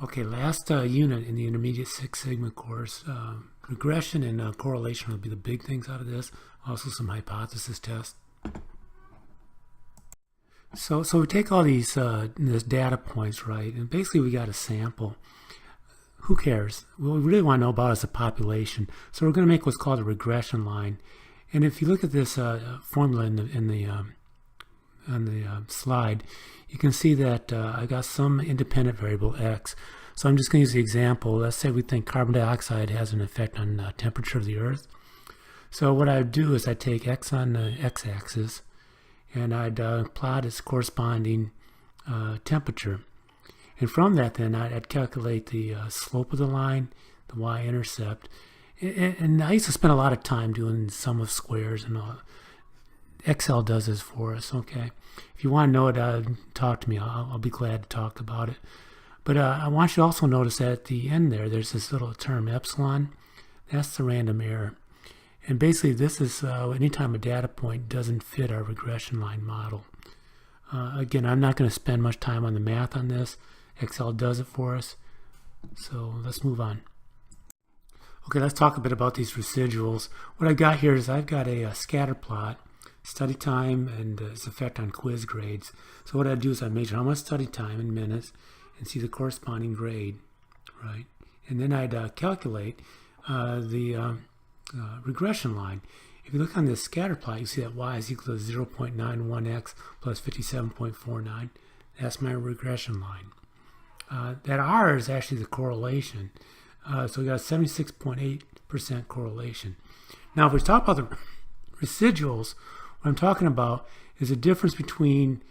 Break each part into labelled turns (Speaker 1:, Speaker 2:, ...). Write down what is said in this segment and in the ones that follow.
Speaker 1: Okay, last unit in the intermediate Six Sigma course. Regression and correlation will be the big things out of this. Also some hypothesis tests. So we take all these this data points, right, and basically we got a sample. Who cares? What we really want to know about is the population. So we're going to make what's called a regression line. And if you look at this formula on the slide, you can see that I got some independent variable x. So I'm just going to use the example. Let's say we think carbon dioxide has an effect on temperature of the Earth. So what I do is I take x on the x-axis and I'd plot its corresponding temperature. And from that then I'd calculate the slope of the line, the y-intercept. And I used to spend a lot of time doing sum of squares and all. Excel does this for us, okay? If you want to know it, talk to me. I'll be glad to talk about it. But I want you to also notice that at the end there's this little term, epsilon. That's the random error. And basically this is anytime a data point doesn't fit our regression line model. Again, I'm not going to spend much time on the math on this. Excel does it for us. So let's move on. Okay, let's talk a bit about these residuals. What I got here is I've got a scatter plot, study time, and its effect on quiz grades. So what I do is I measure how much study time in minutes and see the corresponding grade, right? And then I'd calculate the regression line. If you look on this scatter plot, you see that y is equal to 0.91x plus 57.49. That's my regression line. That r is actually the correlation. So we got 76.8% correlation. Now, if we talk about the residuals, what I'm talking about is the difference between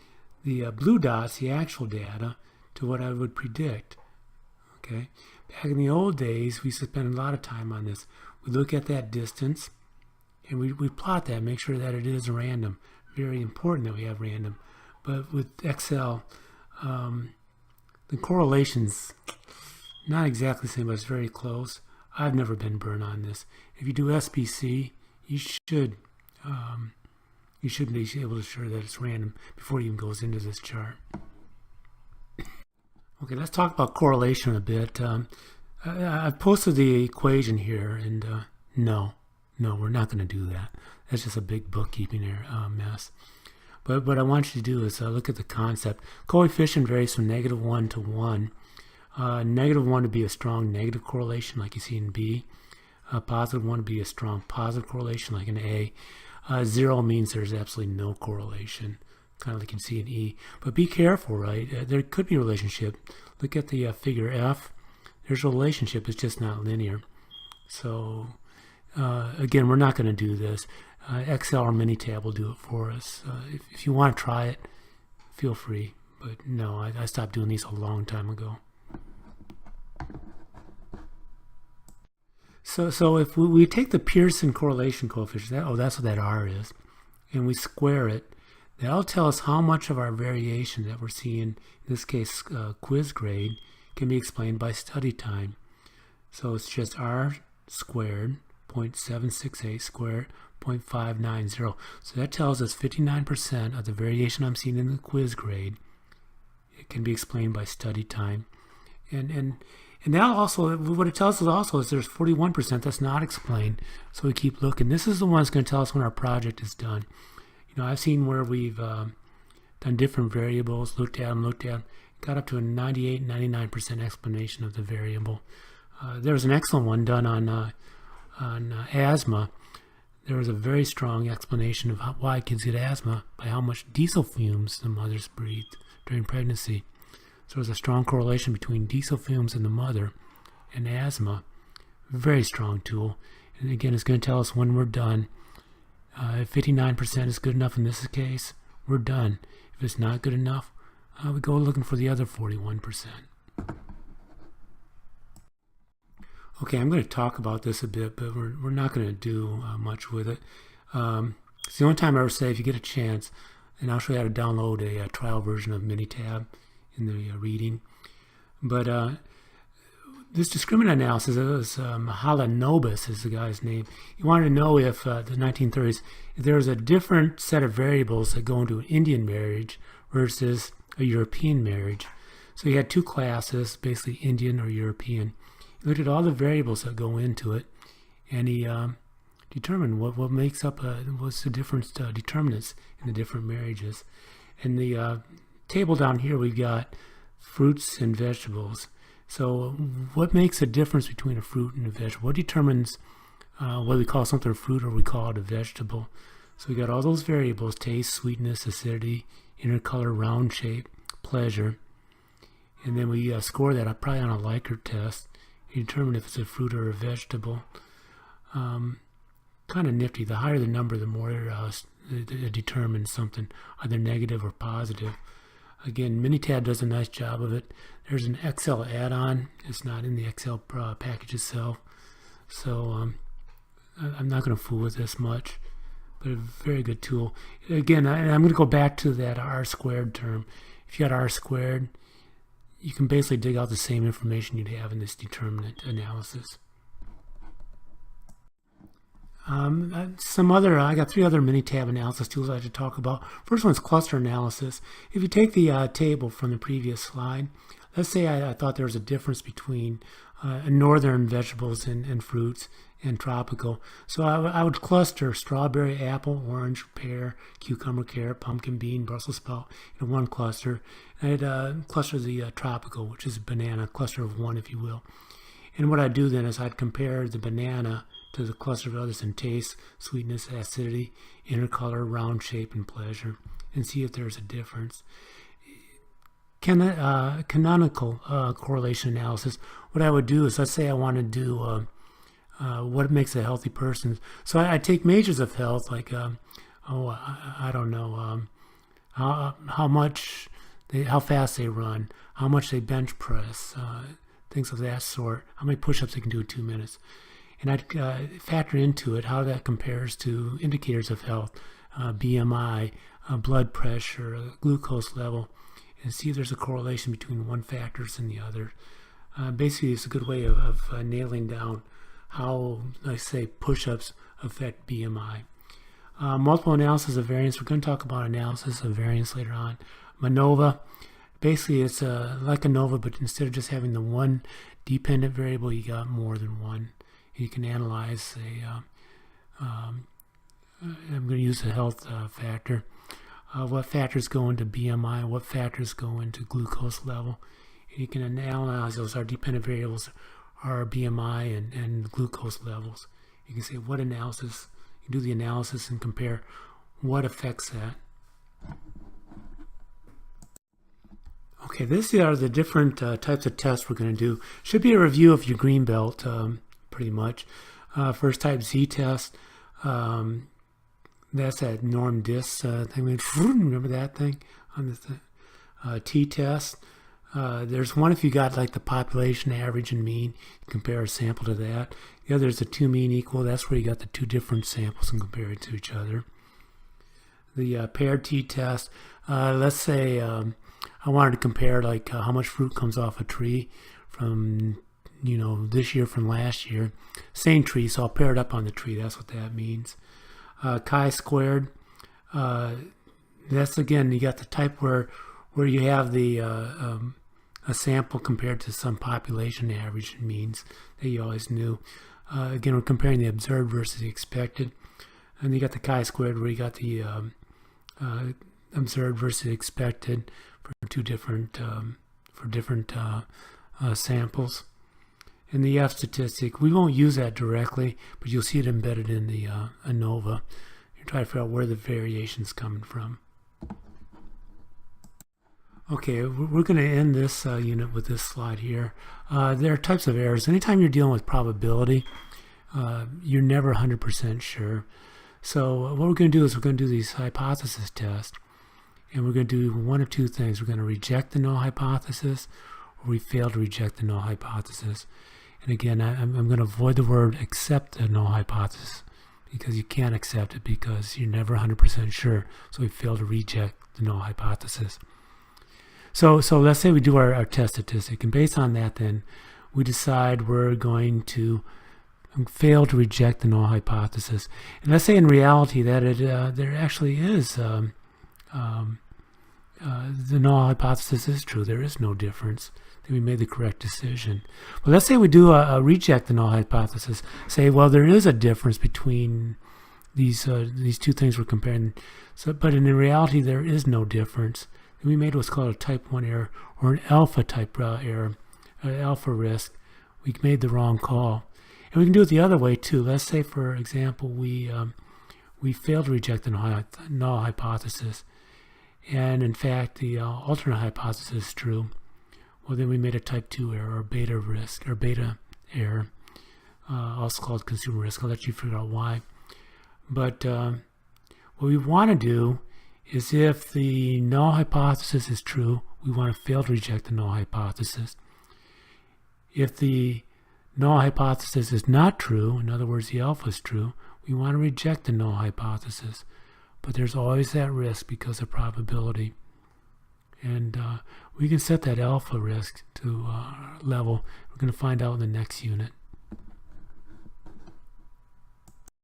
Speaker 1: the blue dots, the actual data, to what I would predict. Okay. Back in the old days, we used to spend a lot of time on this. We look at that distance, and we plot that, make sure that it is random. Very important that we have random. But with Excel, the correlation's not exactly the same, but it's very close. I've never been burned on this. If you do SBC, you should be able to assure that it's random before it even goes into this chart. Okay, let's talk about correlation a bit. I've posted the equation here, and no, we're not going to do that. That's just a big bookkeeping mess. But what I want you to do is look at the concept. Coefficient varies from -1 to 1. -1 would be a strong negative correlation like you see in B. +1 would be a strong positive correlation like in A. 0 means there's absolutely no correlation, kind of like you can see in E. But be careful, right? There could be a relationship. Look at the figure F. There's a relationship. It's just not linear. So again, we're not going to do this. Excel or Minitab will do it for us. If you want to try it, feel free. But no, I stopped doing these a long time ago. So if we take the Pearson correlation coefficient, that's what that R is, and we square it, that'll tell us how much of our variation that we're seeing, in this case quiz grade, can be explained by study time. So it's just R squared, 0.768 squared, 0.590. So that tells us 59% of the variation I'm seeing in the quiz grade, it can be explained by study time. And now also, what it tells us also is there's 41% that's not explained. So we keep looking. This is the one that's going to tell us when our project is done. You know, I've seen where we've done different variables, looked at them, got up to a 98, 99% explanation of the variable. There was an excellent one done on asthma. There was a very strong explanation of why kids get asthma by how much diesel fumes the mothers breathed during pregnancy. So there's a strong correlation between diesel fumes in the mother and asthma. Very strong tool. And again, it's going to tell us when we're done. If 59% is good enough in this case, we're done. If it's not good enough, we go looking for the other 41%. Okay, I'm going to talk about this a bit, but we're not going to do much with it. It's the only time I ever say if you get a chance, and I'll show you how to download a trial version of Minitab in the reading. But this discriminant analysis, it was Mahalanobis is the guy's name. He wanted to know if the 1930s, if there was a different set of variables that go into an Indian marriage versus a European marriage. So you had two classes, basically Indian or European. He looked at all the variables that go into it, and he determined what makes up, what's the different determinants in the different marriages. In the table down here, we've got fruits and vegetables. So what makes a difference between a fruit and a vegetable? What determines whether we call something a fruit or we call it a vegetable? So we got all those variables: taste, sweetness, acidity, inner color, round shape, pleasure. And then we score that up probably on a Likert test. You determine if it's a fruit or a vegetable. Kind of nifty. The higher the number, the more it determines something, either negative or positive. Again, Minitab does a nice job of it. There's an Excel add-on. It's not in the Excel package itself. So I'm not going to fool with this much, but a very good tool. Again, I'm going to go back to that R squared term. If you got R squared, you can basically dig out the same information you'd have in this determinant analysis. I got three other Minitab analysis tools I should talk about. First one's cluster analysis. If you take the table from the previous slide, let's say I thought there was a difference between northern vegetables and fruits and tropical. So I would cluster strawberry, apple, orange, pear, cucumber, carrot, pumpkin, bean, Brussels sprout in one cluster. And I'd cluster the tropical, which is a banana, cluster of one, if you will. And what I'd do then is I'd compare the banana to the cluster of others in taste, sweetness, acidity, inner color, round shape, and pleasure, and see if there's a difference. Canonical correlation analysis, what I would do is, let's say I want to do what makes a healthy person. So I take measures of health, like, I don't know, how fast they run, how much they bench press, things of that sort, how many push-ups they can do in 2 minutes. And I'd factor into it how that compares to indicators of health, BMI, blood pressure, glucose level, and see if there's a correlation between one factors and the other. Basically, it's a good way of nailing down how, let's say, push-ups affect BMI. Multiple analysis of variance. We're going to talk about analysis of variance later on. MANOVA. Basically, it's like ANOVA, but instead of just having the one dependent variable, you got more than one. You can analyze I'm going to use the health factor. What factors go into BMI? What factors go into glucose level? And you can analyze those. Our dependent variables are BMI and glucose levels. You can say what analysis. You do the analysis and compare what affects that. Okay, these are the different types of tests we're going to do. Should be a review of your green belt. Pretty much. First type Z-test, that's that norm dis thing. Remember that thing on this thing? T-test, there's one if you got like the population average and mean, you compare a sample to that. The other is the two mean equal, that's where you got the two different samples and compare it to each other. The paired T-test, let's say I wanted to compare like how much fruit comes off a tree from this year from last year. Same tree, so I'll pair it up on the tree. That's what that means. Chi-squared, that's again, you got the type where you have the a sample compared to some population average and means that you always knew. Again, we're comparing the observed versus the expected. And you got the chi-squared where you got the observed versus expected for two different samples. And the F statistic, we won't use that directly, but you'll see it embedded in the ANOVA. You try to figure out where the variation's coming from. Okay, we're going to end this unit with this slide here. There are types of errors. Anytime you're dealing with probability, you're never 100% sure. So what we're going to do is we're going to do these hypothesis tests, and we're going to do one of two things. We're going to reject the null hypothesis, or we fail to reject the null hypothesis. And again, I'm going to avoid the word accept the null hypothesis, because you can't accept it because you're never 100% sure. So we fail to reject the null hypothesis. So let's say we do our test statistic, and based on that then we decide we're going to fail to reject the null hypothesis. And let's say in reality that there actually is the null hypothesis is true. There is no difference. Then we made the correct decision. But let's say we do reject the null hypothesis. Say, well, there is a difference between these two things we're comparing. So, but in reality, there is no difference. Then we made what's called a type 1 error, or an alpha type error, an alpha risk. We made the wrong call. And we can do it the other way too. Let's say, for example, we failed to reject the null hypothesis, and in fact the alternate hypothesis is true. Well, then we made a type 2 error, or beta risk, or beta error, also called consumer risk. I'll let you figure out why. But what we want to do is, if the null hypothesis is true, we want to fail to reject the null hypothesis. If the null hypothesis is not true, in other words, the alpha is true, we want to reject the null hypothesis. But there's always that risk because of probability. And we can set that alpha risk to level. We're going to find out in the next unit.